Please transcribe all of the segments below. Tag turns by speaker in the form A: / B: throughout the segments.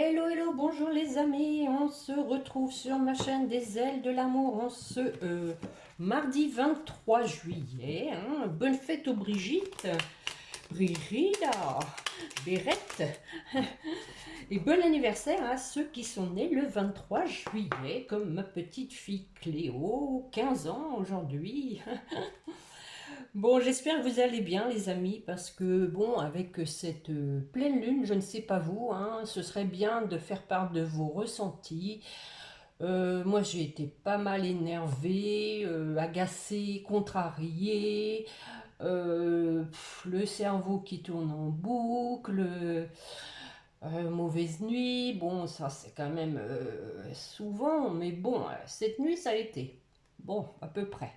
A: Hello, hello, bonjour les amis, on se retrouve sur ma chaîne des ailes de l'amour en ce mardi 23 juillet. Bonne fête aux Brigitte, Brigida, Bérette, et bon anniversaire à ceux qui sont nés le 23 juillet, comme ma petite fille Cléo, 15 ans aujourd'hui. Bon, j'espère que vous allez bien, les amis, parce que, bon, avec cette pleine lune, je ne sais pas vous, ce serait bien de faire part de vos ressentis. Moi, j'ai été pas mal énervée, agacée, contrariée, le cerveau qui tourne en boucle, mauvaise nuit. Bon, ça, c'est quand même souvent, mais bon, cette nuit, ça a été. Bon, à peu près.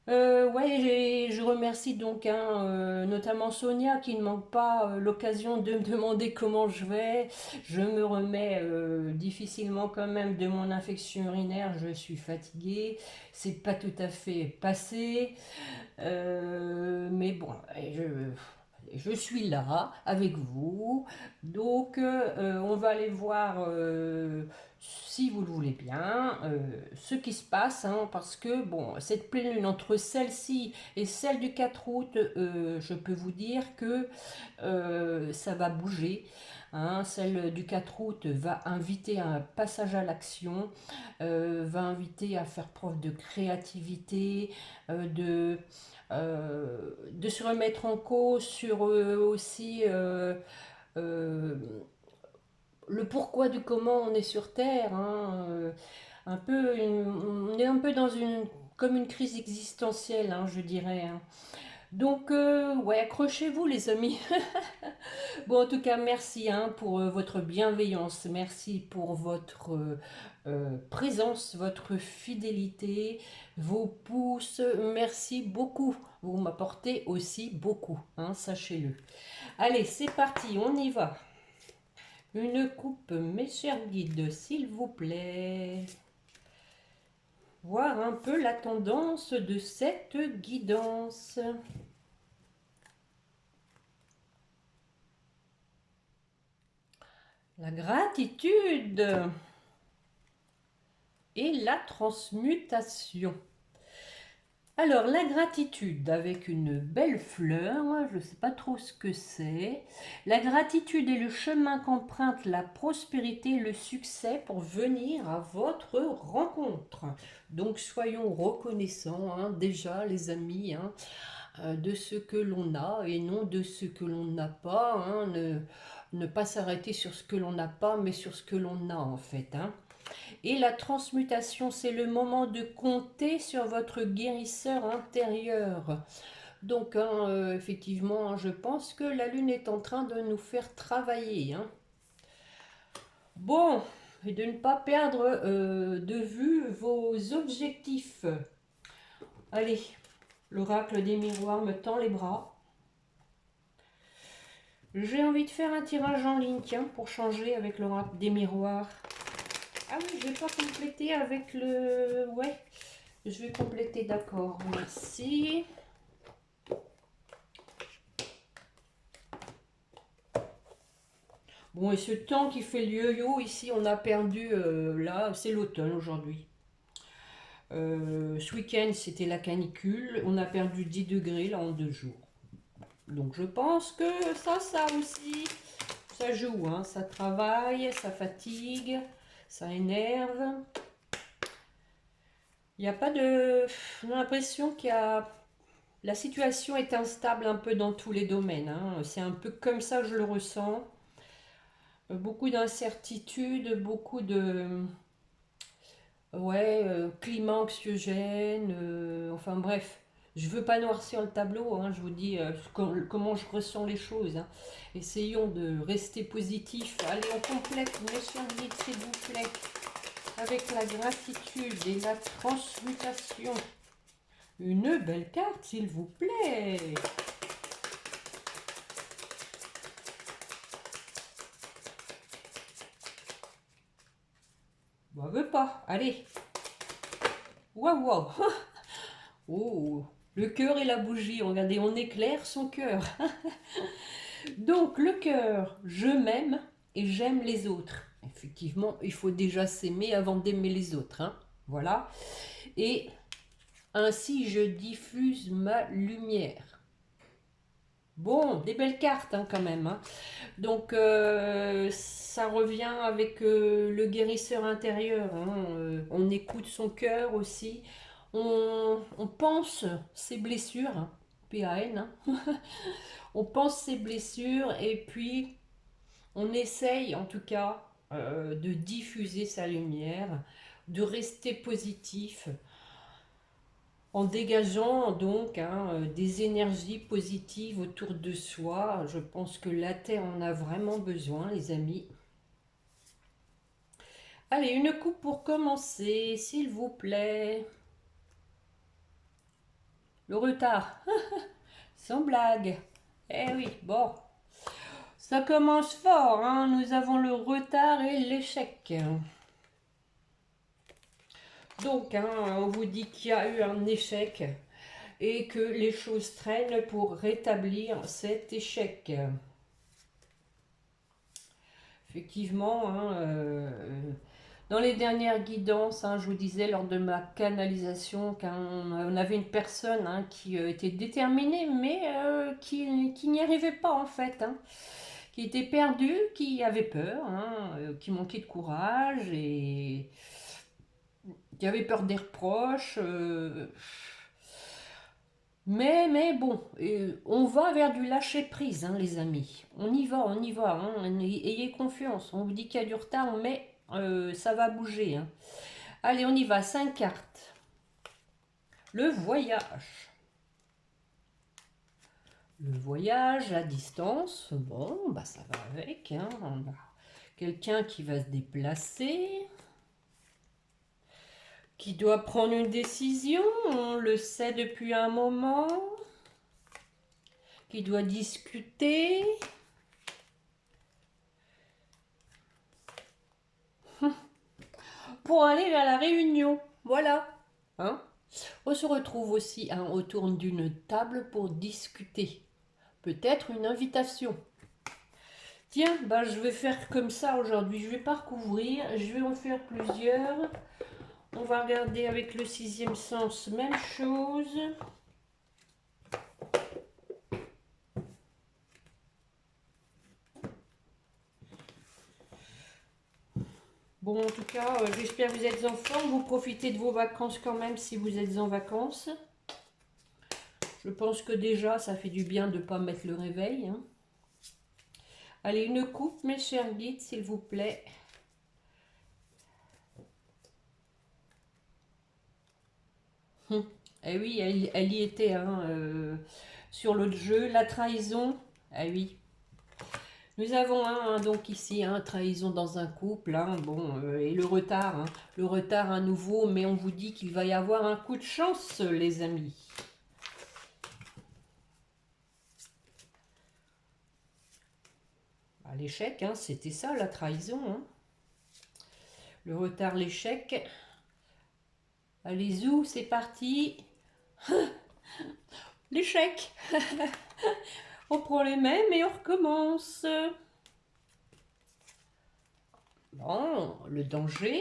A: Ouais, je remercie donc notamment Sonia qui ne manque pas l'occasion de me demander comment je vais. Je me remets difficilement quand même de mon infection urinaire, je suis fatiguée, c'est pas tout à fait passé. Mais bon, je suis là avec vous. Donc, on va aller voir, si vous le voulez bien, ce qui se passe. Parce que, bon, cette pleine lune entre celle-ci et celle du 4 août, je peux vous dire que ça va bouger. Celle du 4 août va inviter à un passage à l'action, va inviter à faire preuve de créativité, de se remettre en cause sur aussi euh, le pourquoi du comment on est sur Terre. On est un peu dans une comme une crise existentielle, je dirais. Donc, ouais, accrochez-vous les amis. Bon, en tout cas, merci pour votre bienveillance, merci pour votre présence, votre fidélité, vos pouces, merci beaucoup. Vous m'apportez aussi beaucoup, sachez-le. Allez, c'est parti, on y va. Une coupe, mes chers guides, s'il vous plaît. Voir un peu la tendance de cette guidance. La gratitude et la transmutation. Alors, la gratitude avec une belle fleur, je ne sais pas trop ce que c'est. La gratitude est le chemin qu'emprunte la prospérité et le succès pour venir à votre rencontre. Donc, soyons reconnaissants, déjà, les amis, de ce que l'on a et non de ce que l'on n'a pas. Ne pas s'arrêter sur ce que l'on n'a pas, mais sur ce que l'on a, en fait. Et la transmutation, c'est le moment de compter sur votre guérisseur intérieur. Donc, effectivement, je pense que la Lune est en train de nous faire travailler. Bon, et de ne pas perdre de vue vos objectifs. Allez, l'oracle des miroirs me tend les bras. J'ai envie de faire un tirage en ligne, tiens, pour changer avec l'oracle des miroirs. Ah oui, je vais pas compléter avec le... Ouais, je vais compléter, d'accord, merci. Bon, et ce temps qui fait le yo-yo, ici, on a perdu, là, c'est l'automne aujourd'hui. Ce week-end, c'était la canicule, on a perdu 10 degrés, là, en 2 jours. Donc, je pense que ça aussi, ça joue, ça travaille, ça fatigue, ça énerve. Il n'y a pas de... On a l'impression qu'il y a... La situation est instable un peu dans tous les domaines. C'est un peu comme ça que je le ressens. Beaucoup d'incertitudes, beaucoup de... Ouais, climat anxiogène, enfin bref. Je veux pas noircir le tableau, je vous dis comment je ressens les choses. Essayons de rester positifs. Allez, on complète, mes chers guides, s'il vous plaît, avec la gratitude et la transmutation. Une belle carte, s'il vous plaît. Bon, elle veut pas. Allez. Waouh, waouh. Oh, le cœur et la bougie. Regardez, on éclaire son cœur. Donc, le cœur, je m'aime. et j'aime les autres. Effectivement, il faut déjà s'aimer avant d'aimer les autres, hein. Voilà. Et ainsi, je diffuse ma lumière. Bon, des belles cartes hein, quand même, hein. Donc, ça revient avec le guérisseur intérieur, hein. On écoute son cœur aussi. On pense ses blessures, hein, PAN, hein. On pense ses blessures et puis on essaye en tout cas de diffuser sa lumière, de rester positif en dégageant donc hein, des énergies positives autour de soi. Je pense que la Terre en a vraiment besoin, les amis. Allez, une coupe pour commencer, s'il vous plaît. Le retard, sans blague. Eh oui, bon. Ça commence fort, hein. Nous avons le retard et l'échec. Donc, hein, on vous dit qu'il y a eu un échec et que les choses traînent pour rétablir cet échec. Effectivement, hein, dans les dernières guidances, hein, je vous disais lors de ma canalisation qu'on avait une personne hein, qui était déterminée mais qui n'y arrivait pas en fait, hein, qui était perdue, qui avait peur, hein, qui manquait de courage et qui avait peur des reproches. Mais bon, on va vers du lâcher-prise, hein, les amis. On y va, hein, ayez confiance. On vous dit qu'il y a du retard, mais ça va bouger, hein. Allez, on y va, 5 cartes. Le voyage. Le voyage à distance, bon, bah ça va avec, hein. On a quelqu'un qui va se déplacer, qui doit prendre une décision, on le sait depuis un moment, qui doit discuter. Pour aller vers la réunion, voilà. Hein? On se retrouve aussi hein, autour d'une table pour discuter. Peut-être une invitation. Tiens, bah, je vais faire comme ça aujourd'hui. Je vais pas recouvrir, je vais en faire plusieurs. On va regarder avec le sixième sens, même chose. Bon, en tout cas, j'espère que vous êtes en forme. Vous profitez de vos vacances quand même si vous êtes en vacances. Je pense que déjà, ça fait du bien de ne pas mettre le réveil, hein. Allez, une coupe, mes chers guides, s'il vous plaît. Eh oui, elle y était, hein, sur l'autre jeu, la trahison. Eh oui. Nous avons donc ici, trahison dans un couple, hein, bon, et le retard à nouveau, mais on vous dit qu'il va y avoir un coup de chance, les amis. Bah, l'échec, hein, c'était ça, la trahison, hein. Le retard, l'échec. Allez, zou, c'est parti. L'échec. On prend les mêmes et on recommence. Bon, le danger.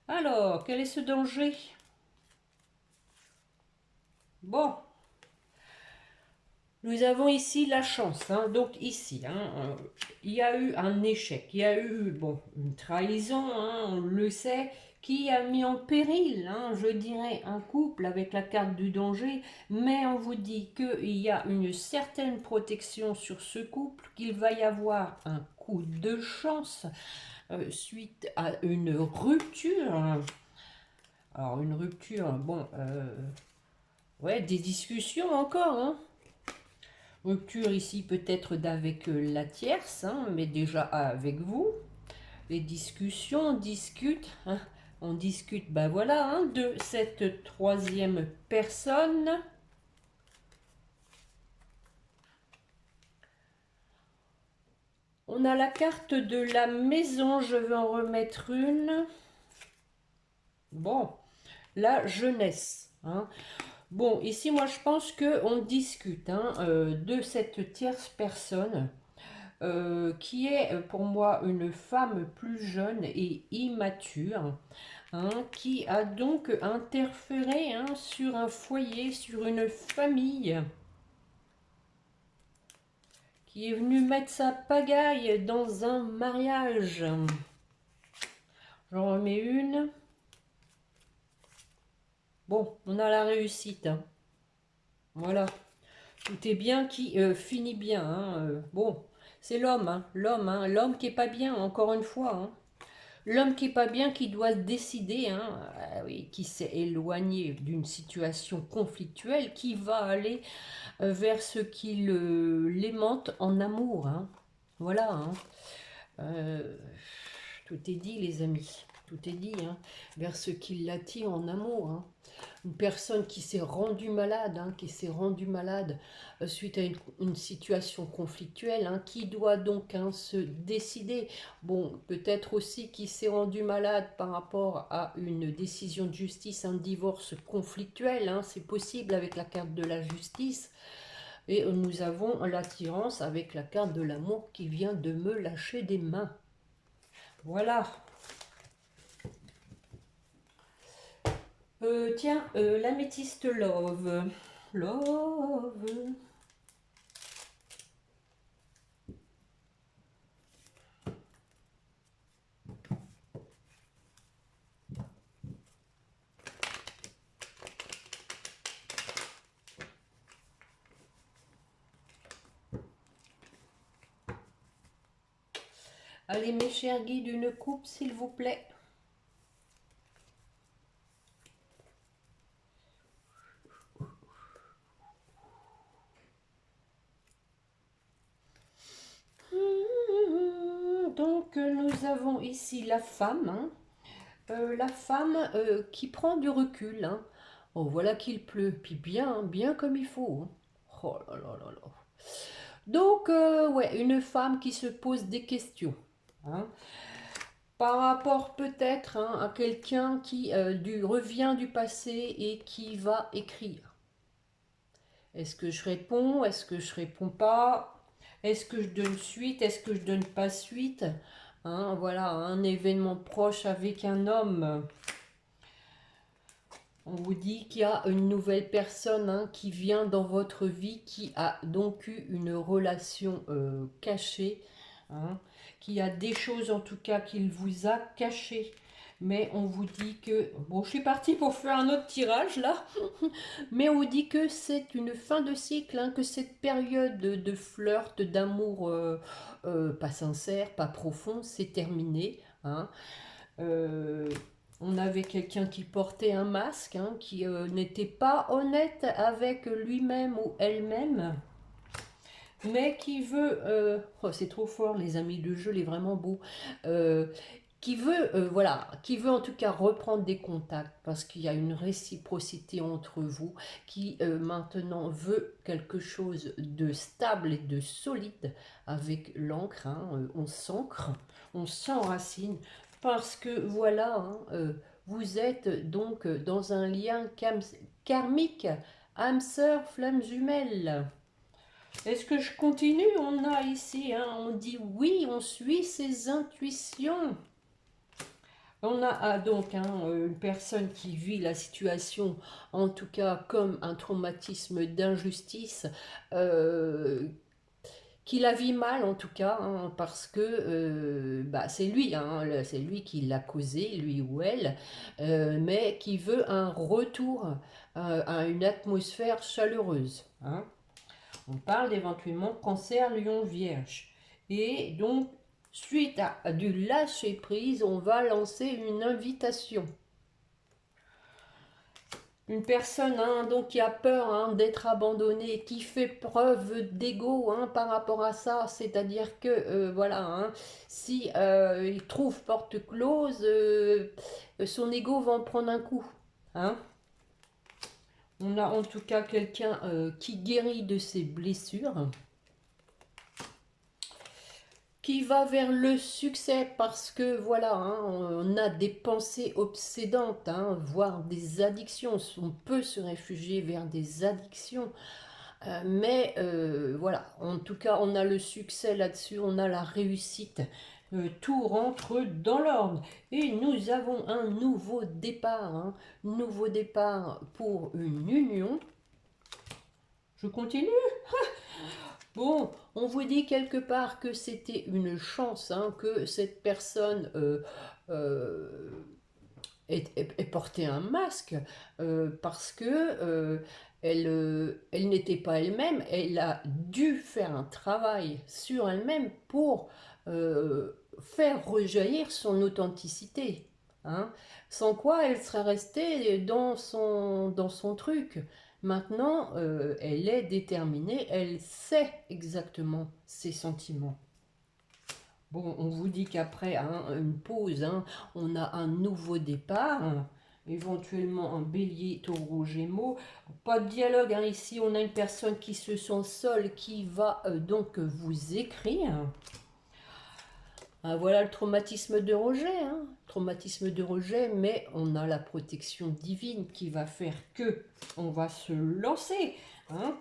A: Alors, quel est ce danger? Bon, nous avons ici la chance, hein. Donc ici, hein, il y a eu un échec, il y a eu bon, une trahison, hein, on le sait, qui a mis en péril, hein, je dirais, un couple avec la carte du danger, mais on vous dit qu'il y a une certaine protection sur ce couple, qu'il va y avoir un coup de chance suite à une rupture. Alors une rupture, bon, ouais, des discussions encore, hein. Rupture ici peut-être d'avec la tierce, hein, mais déjà avec vous. Les discussions, on discute, hein, on discute, ben voilà, hein, de cette troisième personne. On a la carte de la maison, je vais en remettre une. Bon, la jeunesse, hein. Bon, ici, moi, je pense qu'on discute hein, de cette tierce personne qui est pour moi une femme plus jeune et immature, hein, qui a donc interféré, hein, sur un foyer, sur une famille, qui est venue mettre sa pagaille dans un mariage. J'en remets une. Bon, on a la réussite, hein. Voilà. Tout est bien qui finit bien, hein. Bon, c'est l'homme, hein. L'homme qui est pas bien, encore une fois, hein. L'homme qui est pas bien, qui doit décider, hein, oui, qui s'est éloigné d'une situation conflictuelle, qui va aller vers ce qui l'aimante en amour, hein. Voilà, hein. Euh, Tout est dit, les amis. Tout est dit, hein, vers ce qui l'attire en amour, hein. Une personne qui s'est rendue malade, hein, qui s'est rendue malade suite à une situation conflictuelle, hein, qui doit donc, hein, se décider. Bon, peut-être aussi qui s'est rendue malade par rapport à une décision de justice, un divorce conflictuel, hein, c'est possible avec la carte de la justice. Et nous avons l'attirance avec la carte de l'amour qui vient de me lâcher des mains. Voilà. Tiens, l'améthyste love. Love. Allez, mes chers guides, une coupe, s'il vous plaît. Donc, nous avons ici la femme, hein. La femme qui prend du recul, hein. Oh, voilà qu'il pleut, puis bien, bien comme il faut, hein. Oh là là là là. Donc, ouais, une femme qui se pose des questions, hein, par rapport peut-être, hein, à quelqu'un qui revient du passé et qui va écrire. Est-ce que je réponds? Est-ce que je réponds pas? Est-ce que je donne suite? Est-ce que je donne pas suite? Hein, voilà, un événement proche avec un homme. On vous dit qu'il y a une nouvelle personne, hein, qui vient dans votre vie, qui a donc eu une relation cachée, hein, qui a des choses en tout cas qu'il vous a cachées. Mais on vous dit que... Bon, je suis partie pour faire un autre tirage là. Mais on vous dit que c'est une fin de cycle, hein, que cette période de flirt, d'amour pas sincère, pas profond, c'est terminé, hein. Euh, on avait quelqu'un qui portait un masque, hein, qui n'était pas honnête avec lui-même ou elle-même, mais qui veut... oh, c'est trop fort, les amis, le jeu est vraiment beau. Euh, qui veut, voilà, qui veut en tout cas reprendre des contacts parce qu'il y a une réciprocité entre vous, qui maintenant veut quelque chose de stable et de solide avec l'encre, hein, on s'ancre, on s'enracine parce que voilà, hein, vous êtes donc dans un lien karmique, âme sœur, flammes jumelles. Est-ce que je continue? On a ici, hein, on dit oui, on suit ses intuitions. On a donc, hein, une personne qui vit la situation, en tout cas comme un traumatisme d'injustice, euh, qui la vit mal en tout cas, hein, parce que bah, c'est lui, hein, c'est lui qui l'a causé, lui ou elle, mais qui veut un retour à une atmosphère chaleureuse, hein. On parle éventuellement cancer, lion, vierge. Et donc, suite à du lâcher-prise, on va lancer une invitation. Une personne, hein, donc, qui a peur, hein, d'être abandonnée, qui fait preuve d'ego, hein, par rapport à ça, c'est-à-dire que, voilà, hein, si il trouve porte close, son ego va en prendre un coup, hein. On a en tout cas quelqu'un qui guérit de ses blessures, qui va vers le succès parce que voilà, hein, on a des pensées obsédantes, hein, voire des addictions. On peut se réfugier vers des addictions Mais voilà, en tout cas, on a le succès là-dessus, on a la réussite. Tout rentre dans l'ordre. Et nous avons un nouveau départ, hein, nouveau départ pour une union. Je continue. Bon, on vous dit quelque part que c'était une chance, hein, que cette personne ait porté un masque, parce que elle n'était pas elle-même, elle a dû faire un travail sur elle-même pour faire rejaillir son authenticité. Hein. Sans quoi elle serait restée dans son truc. Maintenant, elle est déterminée, elle sait exactement ses sentiments. Bon, on vous dit qu'après hein, une pause, hein, on a un nouveau départ, hein, éventuellement un bélier, taureau, gémeaux. Pas de dialogue, hein, ici on a une personne qui se sent seule, qui va donc vous écrire. Ah, voilà le traumatisme de rejet, hein, traumatisme de rejet, mais on a la protection divine qui va faire que on va se lancer. Hein.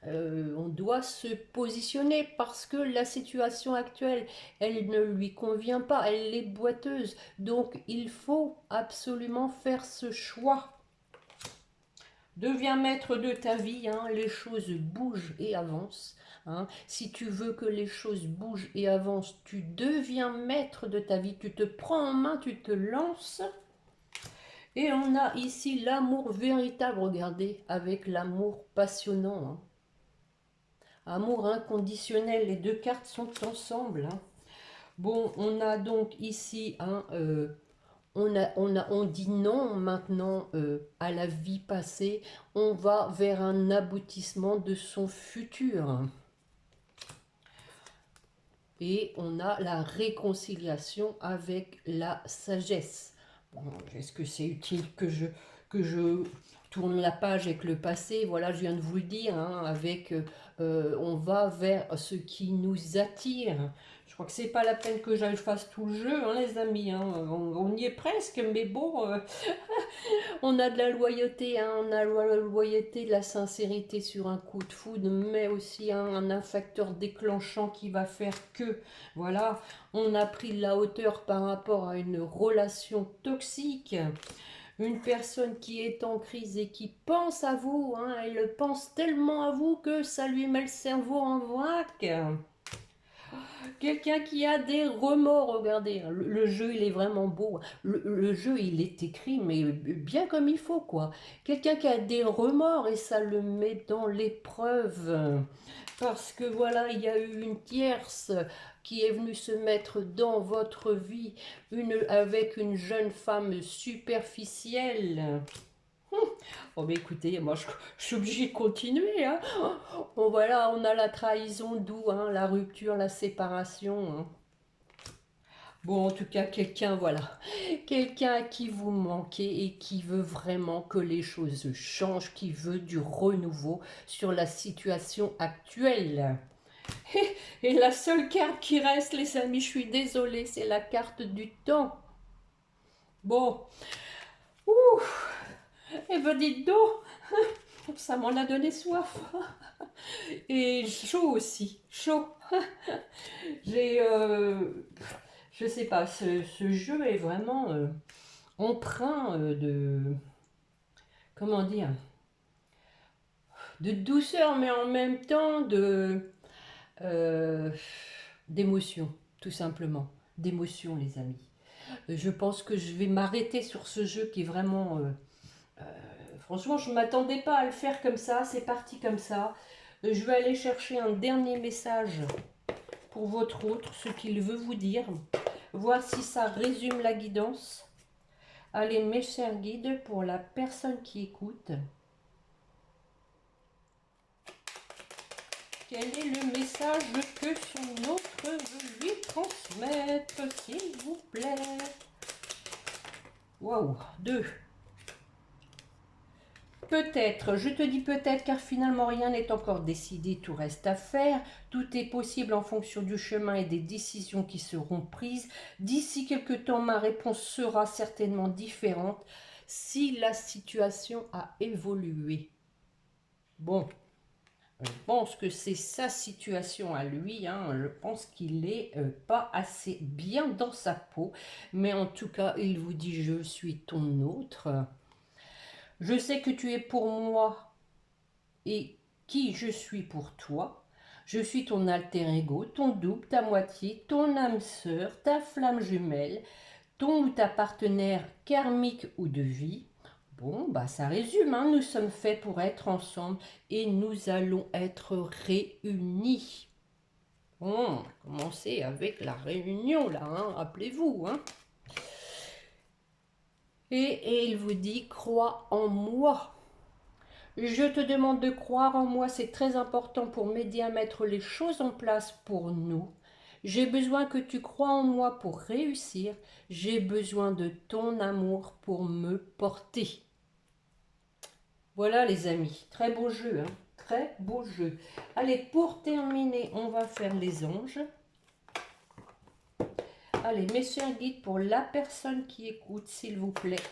A: On doit se positionner parce que la situation actuelle, elle ne lui convient pas, elle est boiteuse. Donc il faut absolument faire ce choix. Deviens maître de ta vie, hein, les choses bougent et avancent. Hein. Si tu veux que les choses bougent et avancent, tu deviens maître de ta vie, tu te prends en main, tu te lances. Et on a ici l'amour véritable, regardez, avec l'amour passionnant. Hein. Amour inconditionnel, les deux cartes sont ensemble. Hein. Bon, on a donc ici un... on dit non maintenant à la vie passée, on va vers un aboutissement de son futur. Et on a la réconciliation avec la sagesse. Bon, est-ce que c'est utile que je tourne la page avec le passé? Voilà, je viens de vous le dire, hein, avec on va vers ce qui nous attire. Je crois que c'est pas la peine que j'aille fasse tout le jeu, hein, les amis. Hein. On y est presque, mais bon, on a de la loyauté, hein, on a la loyauté, de la sincérité sur un coup de foudre, mais aussi hein, un facteur déclenchant qui va faire que, voilà, on a pris de la hauteur par rapport à une relation toxique. Une personne qui est en crise et qui pense à vous, hein, elle pense tellement à vous que ça lui met le cerveau en vrac. Quelqu'un qui a des remords, regardez, le jeu il est vraiment beau, le jeu il est écrit mais bien comme il faut quoi. Quelqu'un qui a des remords et ça le met dans l'épreuve, parce que voilà il y a eu une tierce qui est venue se mettre dans votre vie, avec une jeune femme superficielle. Oh mais écoutez, moi je suis obligée de continuer. Hein. Bon voilà, on a la trahison, d'où hein, la rupture, la séparation. Hein. Bon, en tout cas, quelqu'un, voilà, quelqu'un à qui vous manquez et qui veut vraiment que les choses changent, qui veut du renouveau sur la situation actuelle. Et la seule carte qui reste, les amis, je suis désolée, c'est la carte du temps. Bon, ouh, et ben dites donc, ça m'en a donné soif. Et chaud aussi, chaud. J'ai, je sais pas, ce jeu est vraiment empreint de, comment dire, de douceur, mais en même temps de d'émotion, tout simplement, d'émotion, les amis. Je pense que je vais m'arrêter sur ce jeu qui est vraiment, franchement, je ne m'attendais pas à le faire comme ça. C'est parti comme ça. Je vais aller chercher un dernier message pour votre autre, ce qu'il veut vous dire. Voir si ça résume la guidance. Allez, mes chers guides, pour la personne qui écoute. Quel est le message que son autre veut lui transmettre, s'il vous plaît? Waouh, 2. Peut-être, je te dis peut-être car finalement rien n'est encore décidé, tout reste à faire, tout est possible en fonction du chemin et des décisions qui seront prises. D'ici quelques temps, ma réponse sera certainement différente si la situation a évolué. Bon, Je pense que c'est sa situation à lui, hein. Je pense qu'il n'est pas assez bien dans sa peau. Mais en tout cas, il vous dit, je suis ton autre. Je sais que tu es pour moi et qui je suis pour toi. Je suis ton alter ego, ton double, ta moitié, ton âme sœur, ta flamme jumelle, ton ou ta partenaire karmique ou de vie. Bon, bah ça résume, hein. Nous sommes faits pour être ensemble et nous allons être réunis. Bon, on va commencer avec la réunion là, hein, rappelez-vous, hein. Et il vous dit, crois en moi. Je te demande de croire en moi, c'est très important pour m'aider à mettre les choses en place pour nous. J'ai besoin que tu crois en moi pour réussir. J'ai besoin de ton amour pour me porter. Voilà les amis, très beau jeu, hein, très beau jeu. Allez, pour terminer, on va faire les anges. Allez, messieurs guides pour la personne qui écoute, s'il vous plaît.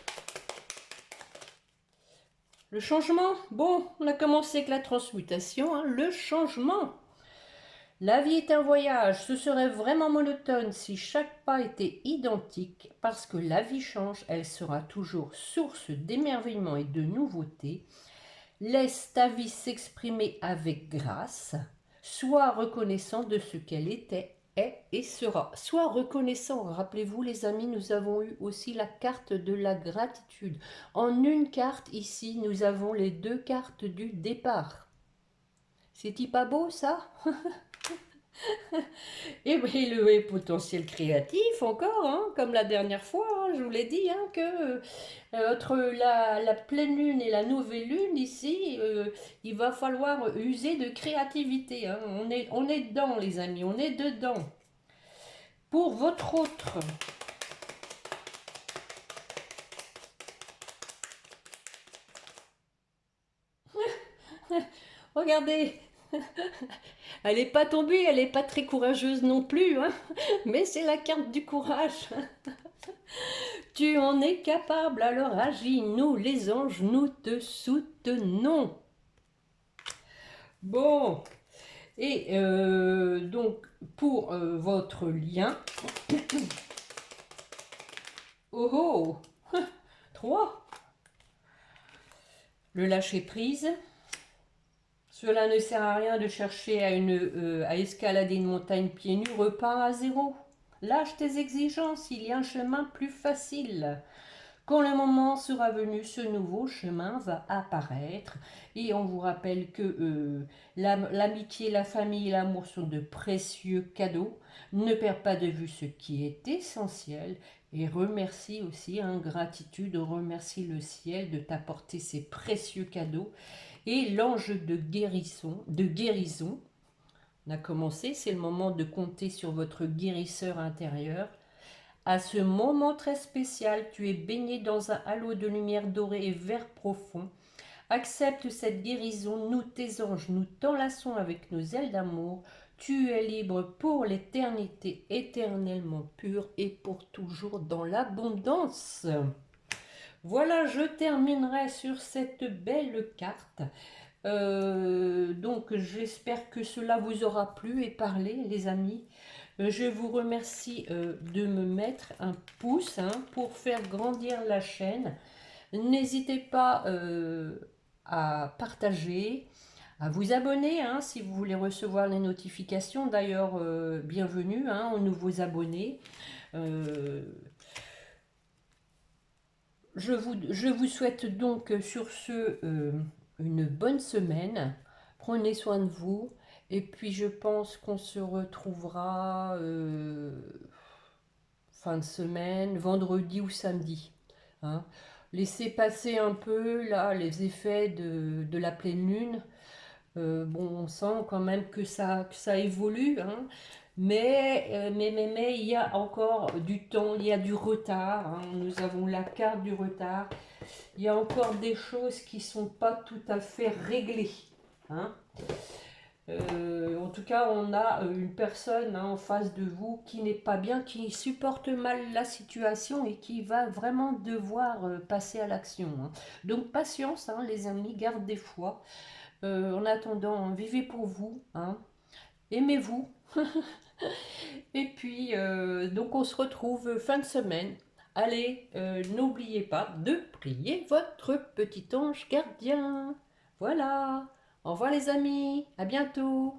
A: Le changement, bon, on a commencé avec la transmutation, hein, le changement. La vie est un voyage, ce serait vraiment monotone si chaque pas était identique, parce que la vie change, elle sera toujours source d'émerveillement et de nouveautés. Laisse ta vie s'exprimer avec grâce, sois reconnaissant de ce qu'elle était, est et sera. Sois reconnaissant, rappelez-vous les amis, nous avons eu aussi la carte de la gratitude. En une carte ici, nous avons les deux cartes du départ. C'est-il pas beau ça? Et oui, le potentiel créatif encore, hein, comme la dernière fois, hein, je vous l'ai dit, hein, que entre la pleine lune et la nouvelle lune ici, il va falloir user de créativité, hein. On est dedans les amis, on est dedans. Pour votre autre, regardez, elle n'est pas tombée, elle n'est pas très courageuse non plus, hein, mais c'est la carte du courage. Tu en es capable, alors agis, nous les anges, nous te soutenons. Bon, et donc pour votre lien, oh oh, 3, le lâcher prise. Cela ne sert à rien de chercher à escalader une montagne pieds nus, repars à zéro. Lâche tes exigences, il y a un chemin plus facile. Quand le moment sera venu, ce nouveau chemin va apparaître. Et on vous rappelle que l'amitié, la famille et l'amour sont de précieux cadeaux. Ne perds pas de vue ce qui est essentiel. Et remercie aussi, hein, gratitude, remercie le ciel de t'apporter ces précieux cadeaux. Et l'ange de guérison, on a commencé, c'est le moment de compter sur votre guérisseur intérieur. À ce moment très spécial, tu es baigné dans un halo de lumière dorée et vert profond. Accepte cette guérison, nous tes anges, nous t'enlaçons avec nos ailes d'amour. Tu es libre pour l'éternité, éternellement pure et pour toujours dans l'abondance. Voilà, je terminerai sur cette belle carte. Donc j'espère que cela vous aura plu et parlé les amis. Je vous remercie de me mettre un pouce, hein, pour faire grandir la chaîne. N'hésitez pas à partager, à vous abonner, hein, si vous voulez recevoir les notifications. D'ailleurs, bienvenue, hein, aux nouveaux abonnés. Euh, je vous souhaite donc sur ce une bonne semaine. Prenez soin de vous. Et puis je pense qu'on se retrouvera fin de semaine, vendredi ou samedi, hein. Laissez passer un peu là les effets de la pleine lune. Bon, on sent quand même que ça évolue, hein. Mais il y a encore du temps, il y a du retard, hein. Nous avons la carte du retard. Il y a encore des choses qui ne sont pas tout à fait réglées, hein. En tout cas, on a une personne, hein, en face de vous qui n'est pas bien, qui supporte mal la situation et qui va vraiment devoir passer à l'action, hein. Donc patience, hein, les amis, gardez foi. En attendant, vivez pour vous, hein. Aimez-vous. Et puis, donc on se retrouve fin de semaine. Allez, n'oubliez pas de prier votre petit ange gardien. Voilà. Au revoir les amis. À bientôt.